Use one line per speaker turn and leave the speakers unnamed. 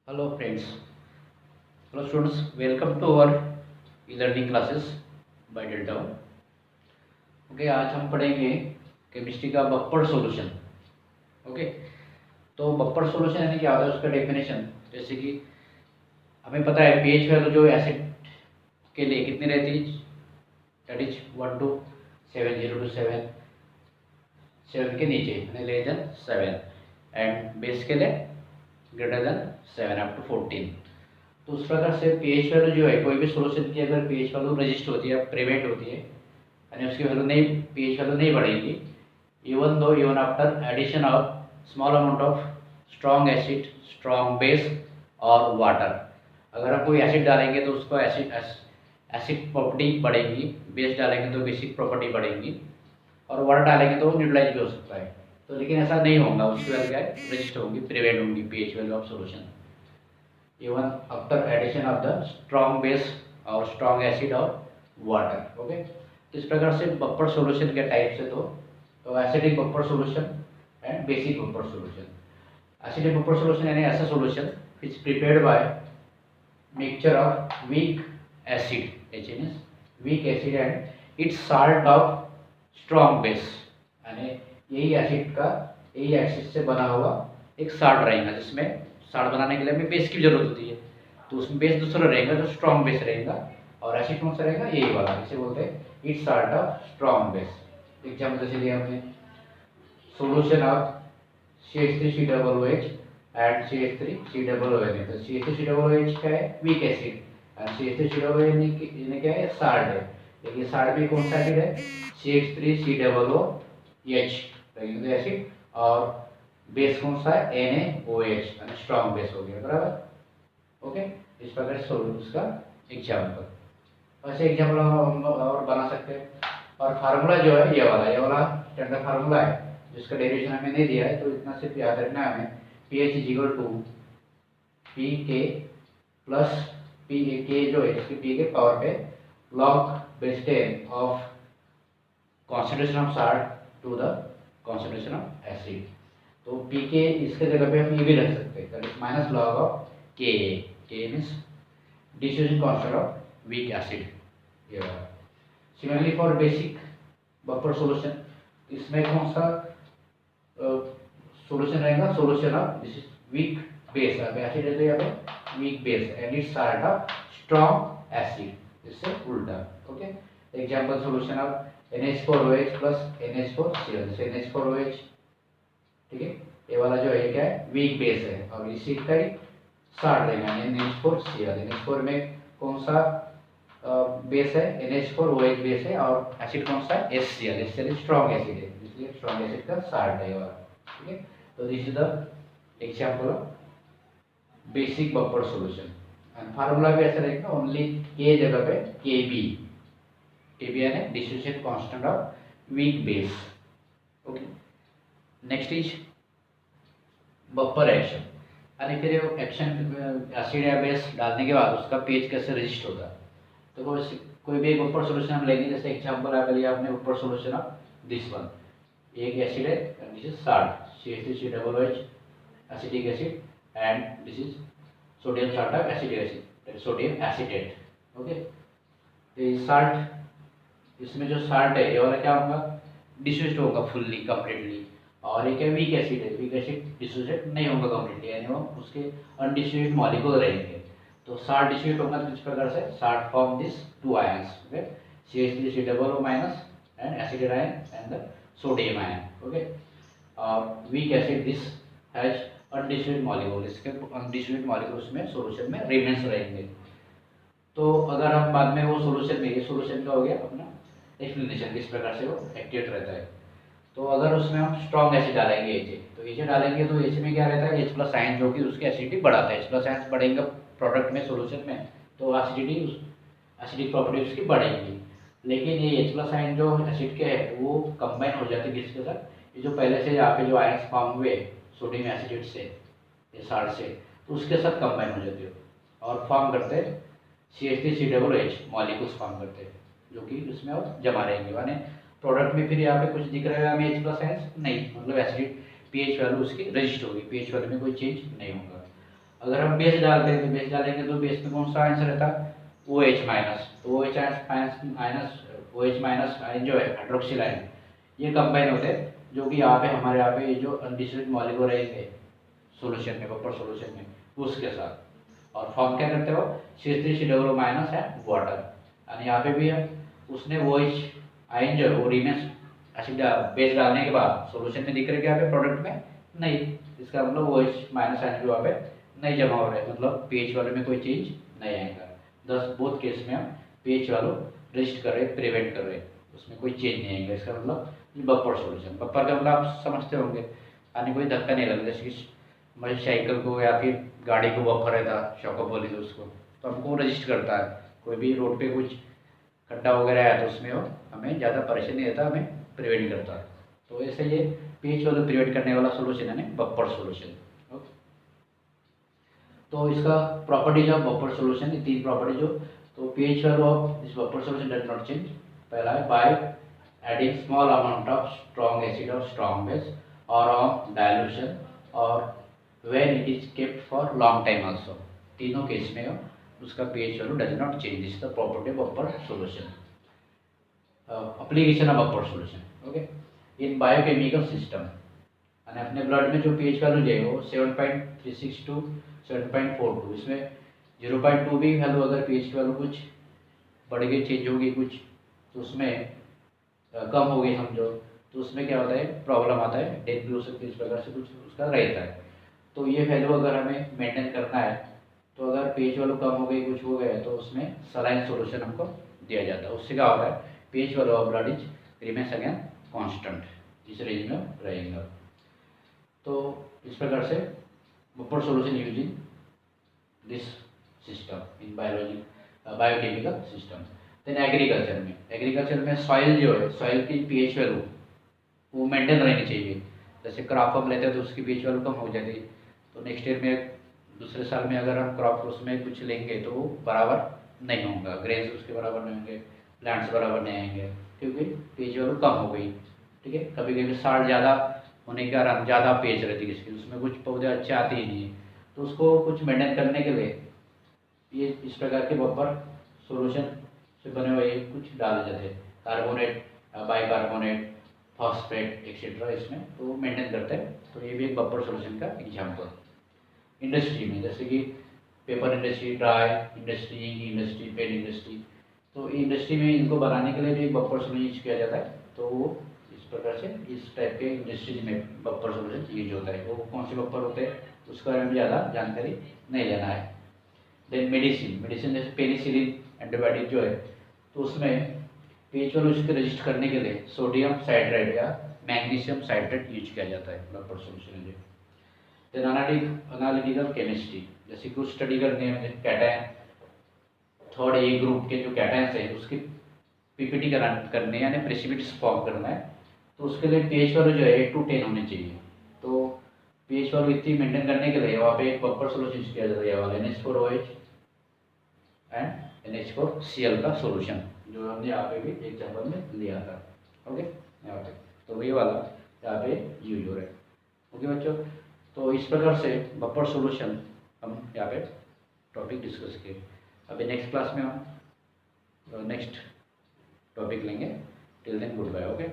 Hello friends, hello students, welcome to our e-learning classes by Delta. Okay, आज हम पढ़ेंगे chemistry का बप्पर solution. Okay, तो बप्पर सॉल्यूशन यानी क्या होता है, उसका डेफिनेशन। जैसे कि हमें पता है पीएच वैल्यू जो एसिड के लिए कितनी रहती है, दैट इज 1 to 7, 0 to 7, 7 के नीचे यानी लेस देन 7, एंड बेस के लिए ग्रेटर देन 7 अप टू 14। तो उस प्रकार से पीएच वैल्यू जो है, कोई भी सॉल्यूशन की अगर पीएच वैल्यू रजिस्ट होती है, प्रिवेंट होती है, यानी उसकी वैल्यू नहीं, पीएच वैल्यू नहीं बढ़ेगी, even after addition of small amount of strong acid, strong base और वाटर। अगर आप कोई एसिड डालेंगे तो उसको एसिड प्रॉपर्टी बढ़ेगी, बेस डालेंगे तो बेसिक प्रॉपर्टी बढ़ेगी, और वाटर डालेंगे तो न्यूट्रलाइज भी हो सकता है। तो लेकिन ऐसा नहीं होगा, उसकी वैल्यू क्या है, रजिस्ट होगी, प्रिवेंट होगी pH value of solution even after addition of the strong base or strong acid or water। Okay, तो इस प्रकार से बफर सॉल्यूशन के टाइप से तो acidic buffer solution and basic buffer solution. Acidic buffer solution यानी ऐसा solution which prepared by mixture of weak acid, H means weak acid and its salt of strong base, यानी यही acid का, यही acid से बना हुआ एक साल्ट रहेगा, जिसमें साल्ट बनाने के लिए हमें बेस की जरूरत होती है। तो उसमें बेस दूसरा रहेगा जो स्ट्रॉन्ग बेस रहेगा, और एसिड कौन सा रहेगा, यही वाला, इसे बोलते हैं it's salt of strong base. Example जैसे लिया हमने, solution of CH3COOH and CH3COOH। तो CH3COOH क्या है, वीक एसिड, और CH3COOH यानी क्या है, साल्ट है। लेकिन साल्ट में कौन सा एसिड है, CH3COOH तो एसिड, और बेस कौन सा है, NaOH, यानी स्ट्रॉन्ग बेस हो गया, बराबर। ओके, इस प्रकार से उसका एग्जाम्पल, ऐसे एग्जाम्पल हम और बना सकते हैं। और फार्मूला जो है ये वाला स्टैंडर्ड फार्मूला है, जिसका डेरिवेशन हमें नहीं दिया है, तो इतना सिर्फ याद रखना है हमें। pH is equal to pK plus pK जो है, इसकी p के पावर पे log base 10 of concentration of salt to the concentration of acid. तो pK इसके जगह पे हम ये भी रख सकते हैं, that is minus log of Ka। Ka means dissociation constant of weak acid, ये वाला। Similarly for basic buffer solution, इसमें कौन सा सॉल्यूशन रहेगा, solution of this is weak base, अब एसिड है तो यहाँ पे weak base and it's salt of strong acid, इससे उल्टा। Okay, example solution of NH4OH plus NH4Cl, जैसे NH4OH, ठीक है, ये वाला जो है क्या है, वीक बेस है, और इसी का ही साल्ट रहेगा NH4Cl। NH4 में कौन सा बेस है, NH4OH बेस है, और एसिड कौन सा है, HCl। HCl स्ट्रॉन्ग एसिड है, इसलिए स्ट्रॉन्ग एसिड का साल्ट है ये वाला, ठीक है। तो this is the example of basic buffer solution, and formula भी ऐसा रहेगा, ओनली के जगह पे Kb यानी dissociation constant of weak base. Okay, next is buffer action, यानी फिर एक्शन एसिड या बेस डालने के बाद उसका पीएच कैसे रजिस्ट होता है। तो कोई भी एक बफर सॉल्यूशन हम लेंगे, जैसे एग्जांपल आ लिया आपने buffer solution of this one, एक एसिड है, this is salt CH3COOH acetic acid, and this is sodium salt of acetic acid, that is sodium acetate. Okay, ये साल्ट, इसमें जो साल्ट है ये वाला क्या होगा, डिसोसिएट होगा फुल्ली, कंप्लीटली, और ये क्या, वीक एसिड है, वीक एसिड डिसोसिएट नहीं होगा कंप्लीटली, यानी वो उसके अनडिसोसिएटेड मॉलिक्यूल रहेंगे। तो साल्ट डिसोसिएट होगा तो इस प्रकार से salt form this two ions, okay, CH3COO minus and acid ion and the sodium ion. Okay, weak acid this has undissociated molecule, इसके अनडिसोसिएटेड मॉलिक्यूल उसमें सॉल्यूशन में रिमेन्स रहेंगे। तो अगर हम बाद में वो सॉल्यूशन में, ये सॉल्यूशन का हो गया अपना एक्सप्लेनेशन, किस प्रकार से वो एक्टिवेट रहता है। तो अगर उसमें हम स्ट्रॉन्ग एसिड डालेंगे एच, तो एच डालेंगे तो एच में क्या रहता है, H प्लस आयन, जो कि उसकी एसिडिटी बढ़ाता है। H प्लस आयन बढ़ेंगे प्रोडक्ट में, सॉल्यूशन में, तो एसिडिटी, एसिडिक प्रॉपर्टी उसकी बढ़ेगी। लेकिन ये H प्लस आयन जो एसिड के है वो कंबाइन हो जाते हैं किसके साथ, ये जो पहले से यहाँ पे जो आयन्स फॉर्म हुए सोडियम एसिड से, ये साल्ट से, तो उसके साथ कंबाइन हो जाते हो और फॉर्म करते हैं CH3COOH मॉलिक्यूल्स फॉर्म करते हैं, जो कि उसमें और जमा रहेंगे, माने प्रोडक्ट में फिर यहाँ पे कुछ दिख रहा है हमें H प्लस आयंस नहीं, मतलब एसिड पीएच वैल्यू उसकी रजिस्ट होगी, पीएच वैल्यू में कोई चेंज नहीं होगा। अगर हम बेस डालते हैं तो बेस डालेंगे तो बेस में कौन सा आंसर रहता है, OH माइनस। तो OH minus OH minus ion जो है हाइड्रोक्सिल आयन, ये कंबाइन होते हैं, जो कि यहाँ पे हमारे यहाँ पे ये जो अनडिस्ट्रिब्यूटेड मॉलिक्यूल रहेंगे सॉल्यूशन में, वेपर सॉल्यूशन में, उसके साथ। और फॉर्म क्या करते हो, C3COO माइनस है वाटर। और यहाँ पे भी है उसने OH आयन जो है वो रिमेन्स एसिड बेस डालने के बाद सॉल्यूशन में दिख रहे क्या पे प्रोडक्ट में नहीं, इसका मतलब OH माइनस आयन जो वहाँ पे नहीं जमा हो रहा है, मतलब pH वाले में कोई चेंज नहीं आएगा। दस बोथ केस में हम pH वालों रेस्ट कर रहे हैं, प्रिवेंट कर रहे हैं, उसमें कोई चेंज नहीं आएगा। इसका मतलब बफर सॉल्यूशन, बफर का मतलब आप समझते होंगे, यानी कोई धक्का नहीं लगा, जैसे कि मतलब साइकिल को या फिर गाड़ी को बफर रहता, शॉक बोली तो उसको, तो हमको रजिस्ट करता है। कोई भी रोड पे कुछ खड्डा वगैरह है तो उसमें वो हमें ज़्यादा परेशानी नहीं रहता, हमें प्रिवेंट करता है। तो ऐसे ये pH वाला प्रिवेंट करने वाला सोल्यूशन है बफर सोल्यूशन। ओके, तो इसका प्रॉपर्टीज ऑफ बफर सोल्यूशन, ये तीन प्रॉपर्टीज हो। तो pH value of this buffer solution does not change. पहला है by adding small amount of strong acid और स्ट्रॉन्ग बेस और ऑन डाइल्यूशन और when it is kept for long time also. तीनों केस में उसका pH value does not change. This is the property of buffer solution. Application of buffer solution, okay, in biochemical system. और अपने blood में जो pH value है वो 7.36 to 7.42, इसमें 0.2 भी वैल्यू अगर pH वैल्यू कुछ बढ़ गई, चेंज होगी कुछ, तो उसमें कम हो गई समझो, तो उसमें क्या होता है, प्रॉब्लम आता है, डेथ भी हो सकती है, इस प्रकार से कुछ उसका रहता है। तो ये वैल्यू अगर हमें मेंटेन करना है, तो अगर pH वैल्यू कम हो गई, कुछ हो गया, तो उसमें सलाइन सॉल्यूशन हमको दिया जाता है। उससे क्या होता है, pH value of blood is remains again constant, इस रेंज में रहेगा। तो इस प्रकार से buffer solution use in this system in biology biochemical system. Then agriculture में सॉइल जो है, सॉइल की pH वैल्यू वो मेंटेन रहनी चाहिए। जैसे क्रॉप हम लेते हैं तो उसकी pH वैल्यू कम हो जाती है, तो नेक्स्ट ईयर में दूसरे साल में अगर हम क्रॉप उसमें कुछ लेंगे तो वो बराबर नहीं होगा, ग्रेन्स उसके बराबर नहीं होंगे, प्लांट्स बराबर नहीं आएंगे, क्योंकि pH वैल्यू कम हो गई। ठीक है, कभी कभी साल्ट ज़्यादा होने के कारण ज़्यादा pH रहती है किसकी, उसमें कुछ पौधे अच्छे आते ही नहीं है, तो उसको कुछ मेंटेन करने के लिए ये इस प्रकार के बफर सॉल्यूशन से बने हुए कुछ डाले जाते हैं, कार्बोनेट, बाइकार्बोनेट, फॉस्फेट एक्सेट्रा, इसमें तो मेंटेन करते हैं। तो ये भी एक बफर सॉल्यूशन का एग्जाम्पल। इंडस्ट्री में जैसे कि paper industry, dry industry, ink industry, pen industry, तो इंडस्ट्री में इनको बनाने के लिए भी एक बफर सॉल्यूशन यूज किया जाता है। तो वो इस प्रकार से इस टाइप के इंडस्ट्रीज में बफर सॉल्यूशन यूज होता है। वो कौन से बफर होते हैं उसके बारे में ज़्यादा जानकारी नहीं लेना है। देन मेडिसिन जैसे पेनिसिलिन एंटीबायोटिक जो है, तो उसमें pH वैल्यू उसके रजिस्ट करने के लिए सोडियम साइट्रेट या मैग्नीशियम साइट्रेट यूज किया जाता है बफर सॉल्यूशन में। देन एनालिटिकल केमिस्ट्री, जैसे कुछ स्टडी करने में कैटायन, थर्ड ए ग्रुप के जो कैटायंस है उसकी पीपीटी करने यानी प्रेसिपिटेट्स फॉर्म करना है, तो उसके लिए pH वैल्यू जो है 8 to 10 होनी चाहिए। तो pH वैल्यू इतनी मेंटेन करने के लिए वहाँ पे एक बफर सॉल्यूशन यूज किया जाता है, वाला NH4OH एंड NH4Cl का सॉल्यूशन, जो हमने यहाँ पे भी एग्जाम्पल में लिया था। ओके, यहाँ पे तो वही वाला यहाँ पे यूज हो रहा है। ओके बच्चों, तो इस प्रकार से बफर सॉल्यूशन हम यहाँ पे टॉपिक डिस्कस किए। अभी नेक्स्ट क्लास में हम नेक्स्ट टॉपिक लेंगे। Till then goodbye. Okay.